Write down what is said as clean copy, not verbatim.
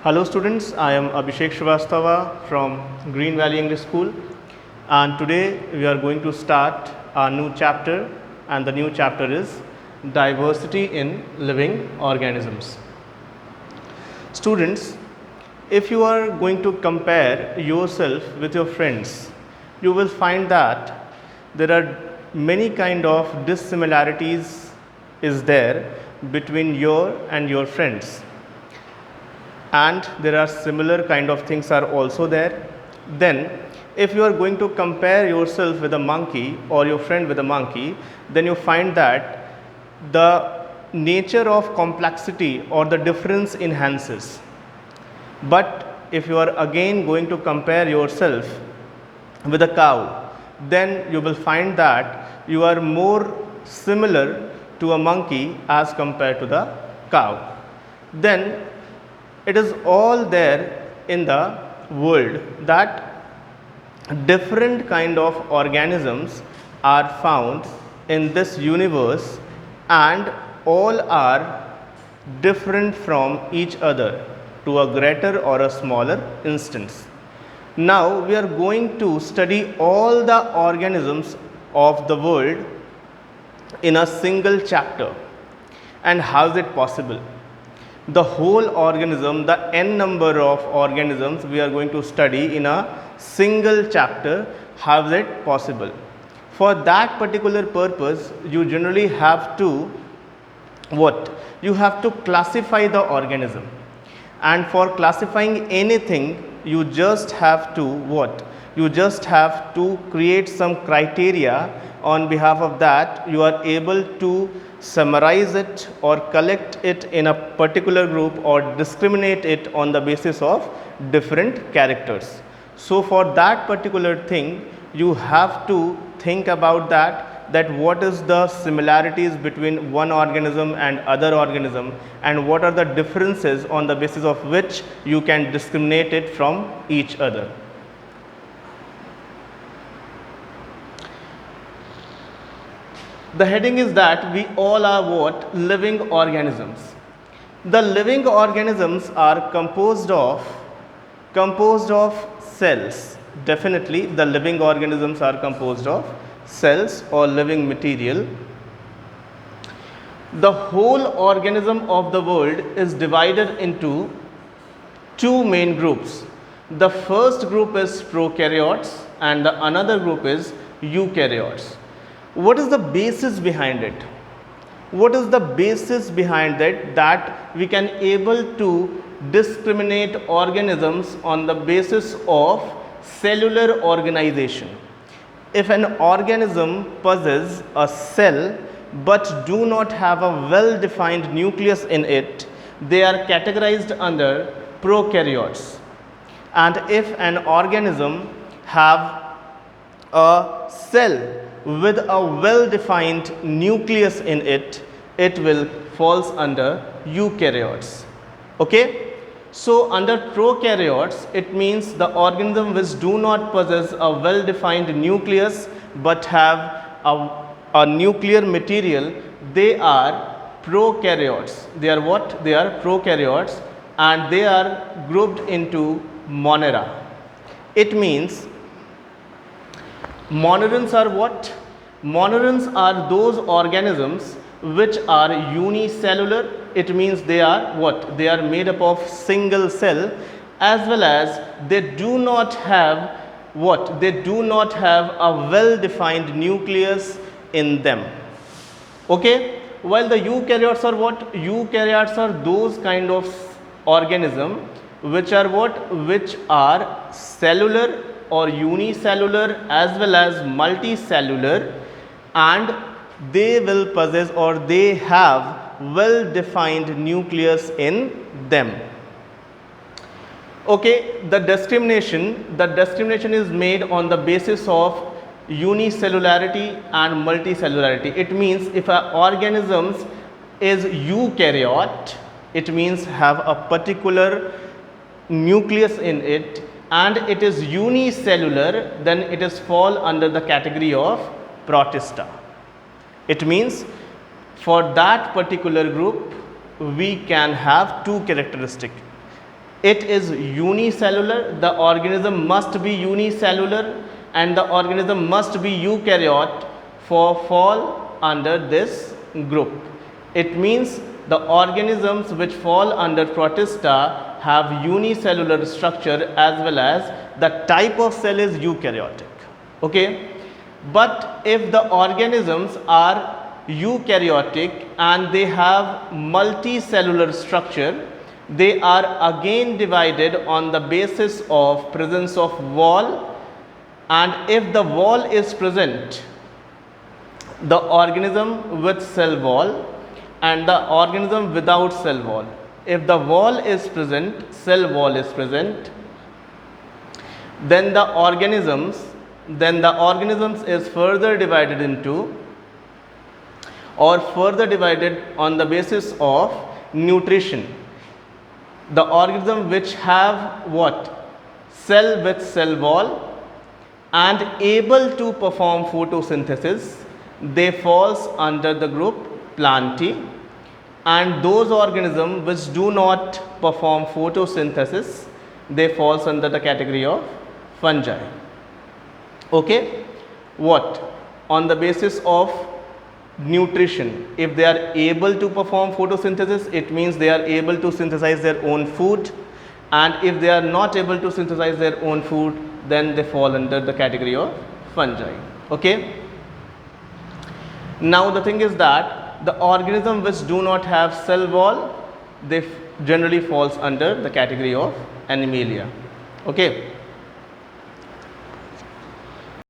Hello students, I am Abhishek Shrivastava from Green Valley English School, and today we are going to start our new chapter, and the new chapter is diversity in living organisms. Students, if you are going to compare yourself with your friends, you will find that there are many kind of dissimilarities is there between your friends, and there are similar kind of things are also there. Then if you are going to compare yourself with a monkey or your friend with a monkey, then you find that the nature of complexity or the difference enhances. But if you are again going to compare yourself with a cow, then you will find that you are more similar to a monkey as compared to the cow. Then it is all there in the world that different kind of organisms are found in this universe, and all are different from each other to a greater or a smaller instance. Now we are going to study all the organisms of the world in a single chapter. And how is it possible? The whole organism, the n number of organisms we are going to study in a single chapter. How is it possible? For that particular purpose, you generally have to you have to classify the organism, and for classifying anything you just have to you just have to create some criteria. On behalf of that, you are able to summarize it or collect it in a particular group or discriminate it on the basis of different characters. So for that particular thing, you have to think about that what is the similarities between one organism and other organism, and what are the differences on the basis of which you can discriminate it from each other. The heading is that we all are living organisms. The living organisms are composed of cells. Definitely the living organisms are composed of cells or living material. The whole organism of the world is divided into two main groups. The first group is prokaryotes and the another group is eukaryotes. What is the basis behind it? What is the basis behind that we can able to discriminate organisms on the basis of cellular organization? If an organism possesses a cell but do not have a well defined nucleus in it, they are categorized under prokaryotes. And if an organism have a cell with a well defined nucleus in it, it will falls under eukaryotes. Okay? So under prokaryotes, it means the organism which do not possess a well defined nucleus but have a nuclear material, they are prokaryotes. They are what? They are prokaryotes, and they are grouped into monera. It means monerans are what? Monerans are those organisms which are unicellular. It means they are what? They are made up of single cell, as well as they do not have what? They do not have a well defined nucleus in them. Okay? While the eukaryotes are what? Eukaryotes are those kind of organism which are what? Which are cellular or unicellular as well as multicellular, and they will possess or they have well defined nucleus in them. Okay, the discrimination is made on the basis of unicellularity and multicellularity. It means if an organism is eukaryote, it means have a particular nucleus in it, and it is unicellular, then it is fall under the category of protista. It means for that particular group we can have two characteristics. it is unicellular, the organism must be unicellular and the organism must be eukaryote for fall under this group. It means the organisms which fall under Protista have unicellular structure as well as the type of cell is eukaryotic. Okay? But if the organisms are eukaryotic and they have multicellular structure, they are again divided on the basis of presence of wall, and if the wall is present, the organism with cell wall and the organism without cell wall. If the wall is present, cell wall is present, then the organisms is further divided into or further divided on the basis of nutrition. The organism which have what? Cell with cell wall and able to perform photosynthesis, they falls under the group Plantae, and those organisms which do not perform photosynthesis, they falls under the category of fungi. Okay? What? On the basis of nutrition, if they are able to perform photosynthesis, it means they are able to synthesize their own food, and if they are not able to synthesize their own food, then they fall under the category of fungi. Okay? Now the thing is that the organism which do not have cell wall, they generally falls under the category of Animalia. Okay?